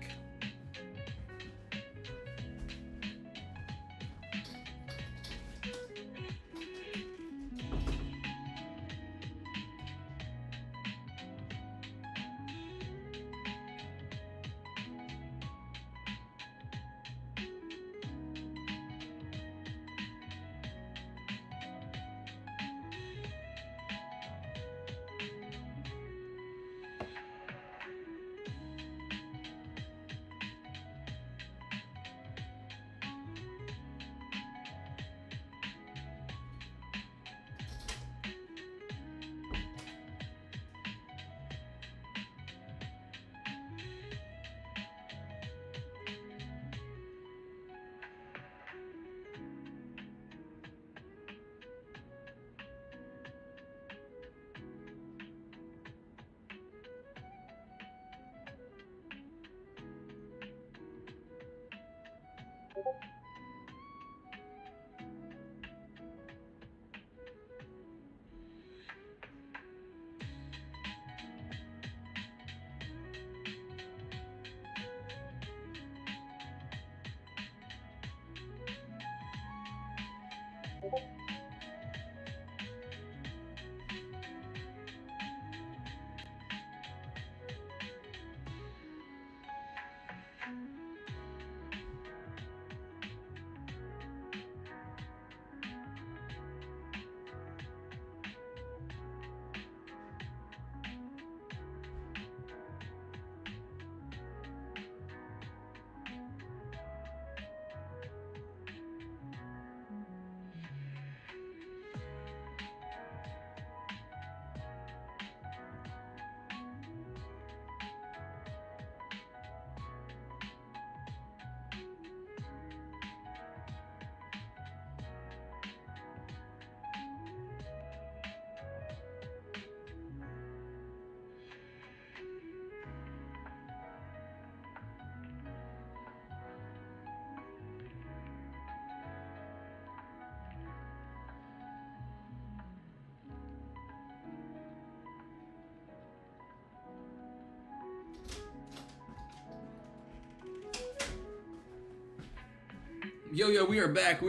Yo, we are back.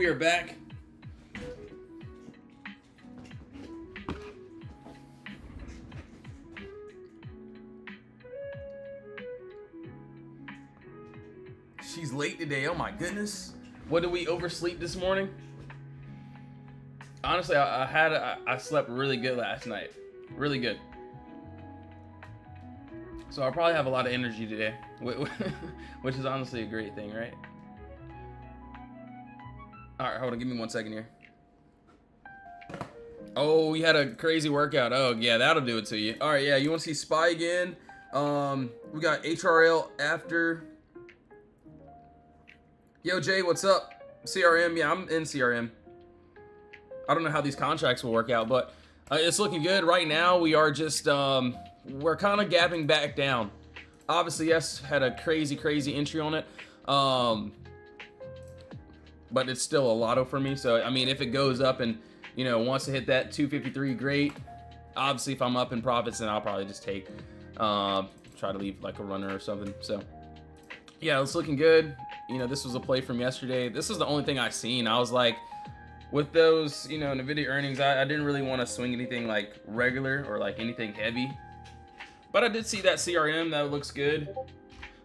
She's late today. Oh my goodness. What did we oversleep this morning? Honestly, I slept really good last night. Really good. So I'll probably have a lot of energy today, which is honestly a great thing, right? All right, hold on. Give me 1 second here. Oh, you had a crazy workout. Oh, yeah, that'll do it to you. All right, yeah, you want to see Spy again? We got HRL after. Yo, Jay, what's up? CRM, yeah, I'm in CRM. I don't know how these contracts will work out, but it's looking good. Right now, we are just, we're kind of gapping back down. Obviously, yes, had a crazy entry on it. But it's still a lotto for me. So, I mean, if it goes up and, you know, wants to hit that 253, great. Obviously, if I'm up in profits, then I'll probably just take, try to leave like a runner or something. So, yeah, it's looking good. You know, this was a play from yesterday. This is the only thing I seen. I was like, with those, you know, NVIDIA earnings, I didn't really want to swing anything like regular or like anything heavy. But I did see that CRM. That looks good.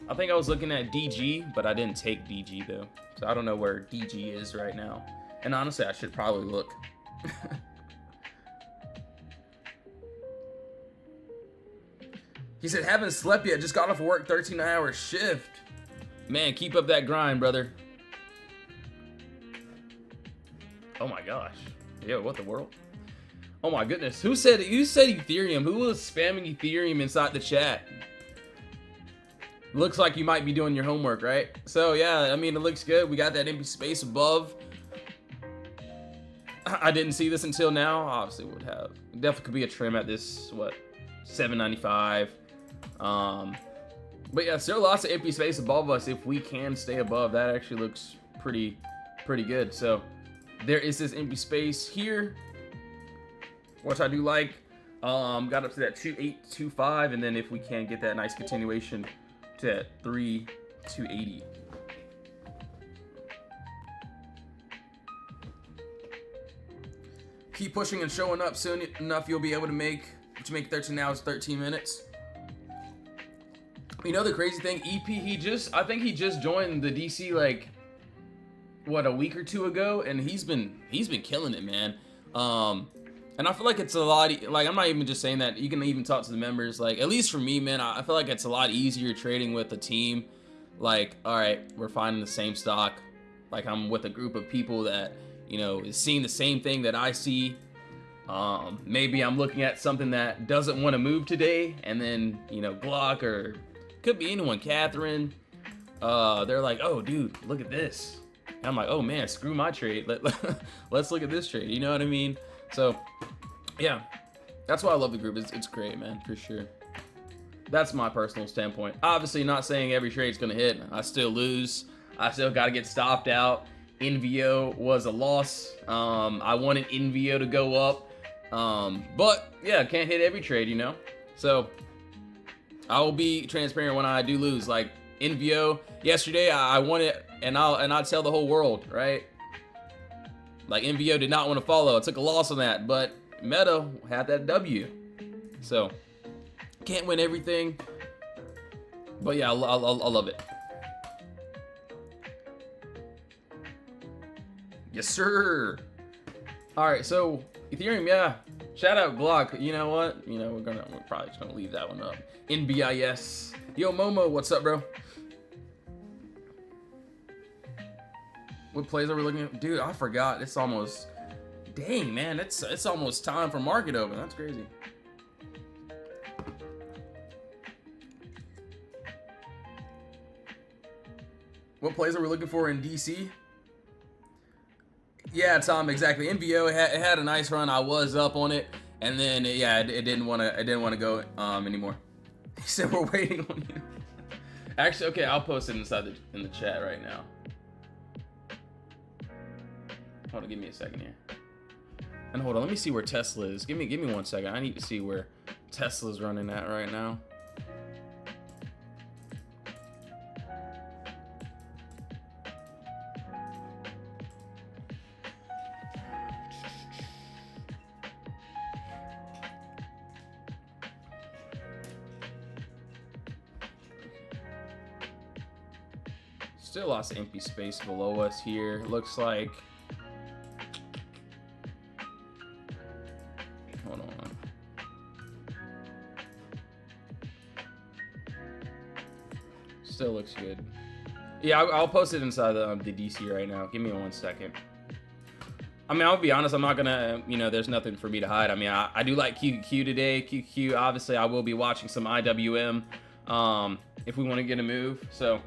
I think I was looking at DG, but I didn't take DG though. So I don't know where DG is right now. And honestly, I should probably look. He said, haven't slept yet, just got off work, 13-hour shift. Man, keep up that grind, brother. Oh my gosh. Yo, what the world? Oh my goodness. Who said Ethereum? Who was spamming Ethereum inside the chat? Looks like you might be doing your homework, right? So yeah, I mean, it looks good. We got that empty space above. I didn't see this until now. Obviously would have definitely could be a trim at this, what, $7.95. But yeah, still lots of empty space above us. If we can stay above, that actually looks pretty good. So there is this empty space here, which I do like. Got up to that 2.825, and then if we can get that nice continuation to that 3.280. Keep pushing and showing up. Soon enough, you'll be able to make, what you make 13 hours, 13 minutes. You know the crazy thing, EP, I think he just joined the DC like, what, a week or two ago, and he's been killing it, man. And I feel like it's a lot, like, I'm not even just saying that, you can even talk to the members, like, at least for me, man, I feel like it's a lot easier trading with a team. Like, all right, we're finding the same stock, like, I'm with a group of people that, you know, is seeing the same thing that I see. Maybe I'm looking at something that doesn't want to move today, and then, you know, Glock, or could be anyone, Catherine, they're like, oh, dude, look at this. And I'm like, oh, man, screw my trade. Let's look at this trade, you know what I mean? So, yeah, that's why I love the group. It's great, man, for sure. That's my personal standpoint. Obviously, not saying every trade's going to hit. I still lose. I still got to get stopped out. NVO was a loss. I wanted NVO to go up. But, yeah, can't hit every trade, you know? So, I will be transparent when I do lose. Like, NVO, yesterday, I won it, and I'll tell the whole world, right? Like, NVO did not want to follow. I took a loss on that, but Meta had that W. So, can't win everything. But yeah, I love it. Yes, sir. All right, so Ethereum, yeah. Shout out Glock. You know what? You know, we're probably just gonna leave that one up. NBIS. Yo, Momo, what's up, bro? What plays are we looking at? Dude, I forgot. It's almost, dang, man, it's almost time for market open. That's crazy. What plays are we looking for in DC? Yeah, Tom, exactly. NVO, it had a nice run. I was up on it, and then yeah, it didn't want to go anymore. He said we're waiting on you. Actually, okay, I'll post it in the chat right now. Hold on, give me a second here. And hold on, let me see where Tesla is. Give me 1 second. I need to see where Tesla's running at right now. Still lots of empty space below us here. Looks like, hold on. Still looks good. Yeah, I'll post it inside the DC right now. Give me 1 second. I mean, I'll be honest, I'm not gonna, you know, there's nothing for me to hide. I mean, I do like QQQ today. QQQ, obviously, I will be watching some IWM if we want to get a move. So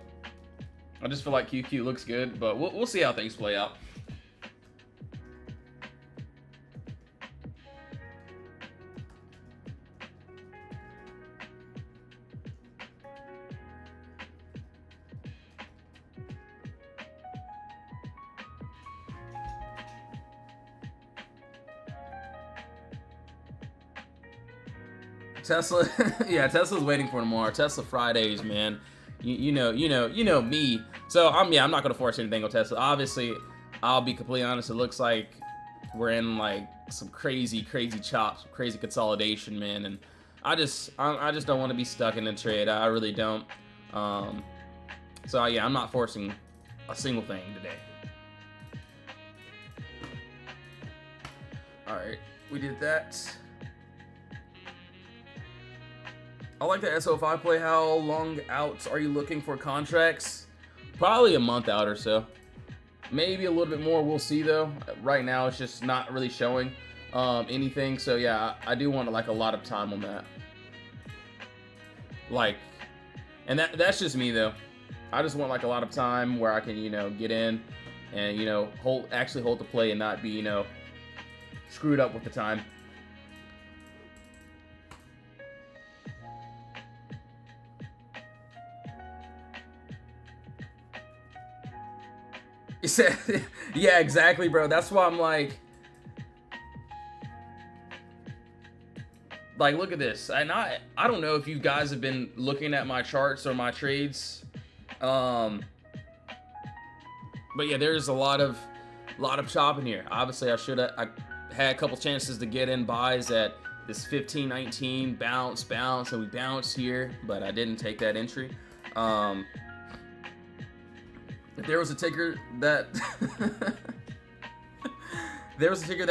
I just feel like QQ looks good, but we'll see how things play out. Tesla, yeah, Tesla's waiting for tomorrow. Tesla Fridays, man. You know me. So I'm not gonna force anything on Tesla. Obviously, I'll be completely honest. It looks like we're in like some crazy chops, crazy consolidation, man. And I just don't want to be stuck in a trade. I really don't. So yeah, I'm not forcing a single thing today. All right, we did that. I like the SO5 play. How long out are you looking for contracts? Probably a month out or so. Maybe a little bit more. We'll see though. Right now it's just not really showing anything. So yeah, I do want like a lot of time on that. Like, and that's just me though. I just want like a lot of time where I can, you know, get in and, you know, actually hold the play and not be, you know, screwed up with the time. You said, yeah, exactly, bro. That's why I'm like, look at this. And I don't know if you guys have been looking at my charts or my trades. But yeah, there's a lot of chopping here. Obviously, I had a couple chances to get in buys at this 15-19 bounce, and we bounced here, but I didn't take that entry. If there was a ticker that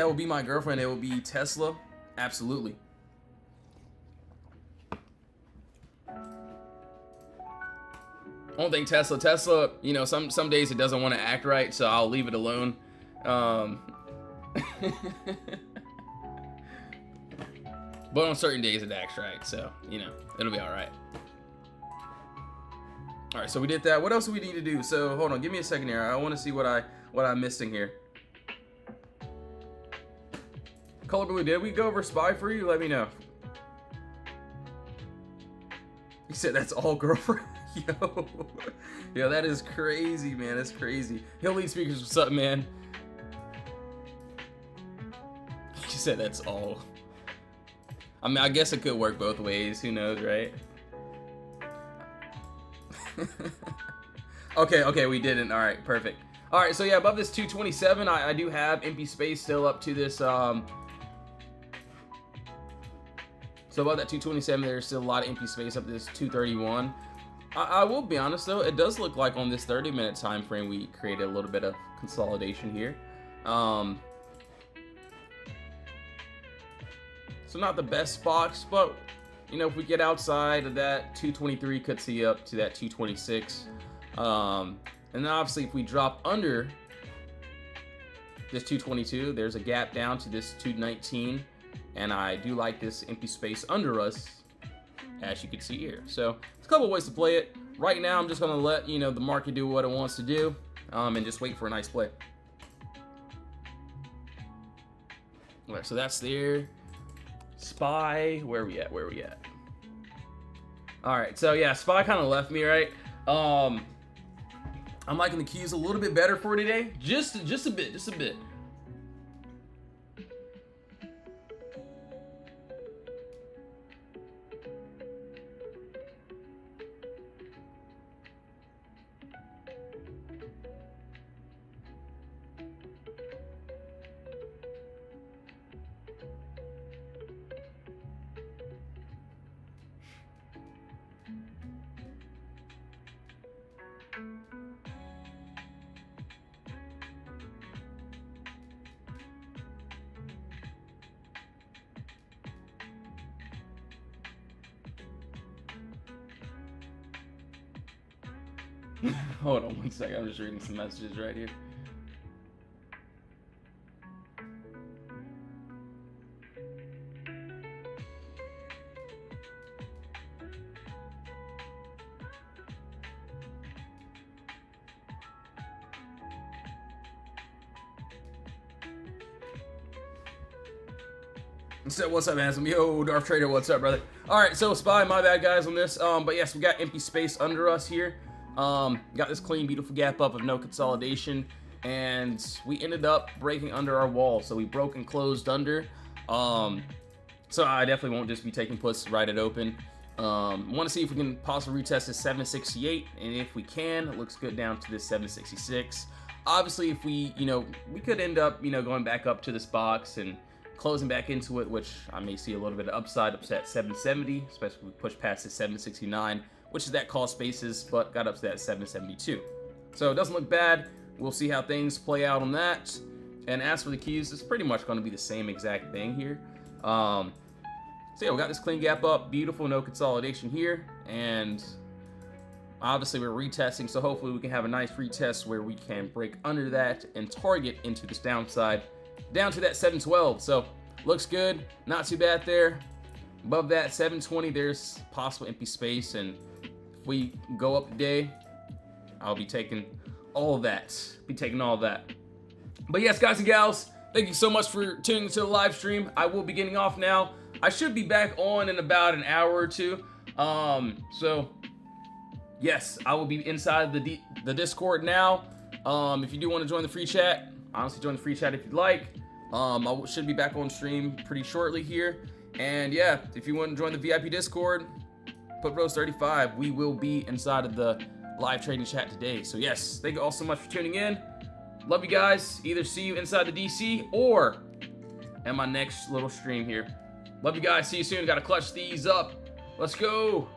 would be my girlfriend, it would be Tesla. Absolutely. I don't think Tesla, you know, some days it doesn't want to act right, so I'll leave it alone. But on certain days it acts right, so, you know, it'll be all right. All right, so we did that. What else do we need to do? So hold on, give me a second here. I want to see what I'm missing here. Color blue, did we go over SPY for you? Let me know. He said that's all girlfriend. Yo, that is crazy, man. That's crazy. Hill Lead Speakers, what's up, man? He said that's all. I mean, I guess it could work both ways. Who knows, right? Okay, we didn't. All right, perfect. All right, so yeah, above this 227, I do have empty space still up to this. So above that 227, there's still a lot of empty space up to this 231. I will be honest though, it does look like on this 30-minute time frame we created a little bit of consolidation here. So not the best box, but you know, if we get outside of that 223, could see up to that 226. And then obviously if we drop under this 222, there's a gap down to this 219. And I do like this empty space under us, as you can see here. So there's a couple ways to play it. Right now, I'm just gonna let, you know, the market do what it wants to do, and just wait for a nice play. All right, so that's there. SPY, where are we at? All right, so yeah, SPY kind of left me, right? I'm liking the keys a little bit better for today, just a bit. Hold on one second, I'm just reading some messages right here. So what's up, handsome? Yo, Darth Trader, what's up, brother? All right, so SPY, my bad, guys, on this. But yes, we got empty space under us here. Got this clean, beautiful gap up of no consolidation, and we ended up breaking under our wall. So we broke and closed under. So I definitely won't just be taking puts right at open. Want to see if we can possibly retest this 768, and if we can, it looks good down to this 766. Obviously, if we, you know, we could end up, you know, going back up to this box and closing back into it, which I may see a little bit of upside up to that 770, especially if we push past the 769, which is that call spaces, but got up to that 772. So it doesn't look bad. We'll see how things play out on that. And as for the keys, it's pretty much going to be the same exact thing here. So yeah, we got this clean gap up, beautiful, no consolidation here, and obviously we're retesting, so hopefully we can have a nice retest where we can break under that and target into this downside down to that 712. So looks good, not too bad there. Above that 720, there's possible empty space, and if we go up today, I'll be taking all of that. But yes, guys and gals, Thank you so much for tuning into the live stream. I will be getting off now. I should be back on in about an hour or two. So yes, I will be inside the Discord now. If you do want to join the free chat, honestly, join the free chat if you'd like. I should be back on stream pretty shortly here. And yeah, if you want to join the VIP Discord, put Rose35. We will be inside of the live trading chat today. So yes, thank you all so much for tuning in. Love you guys. Either see you inside the DC or in my next little stream here. Love you guys. See you soon. Got to clutch these up. Let's go.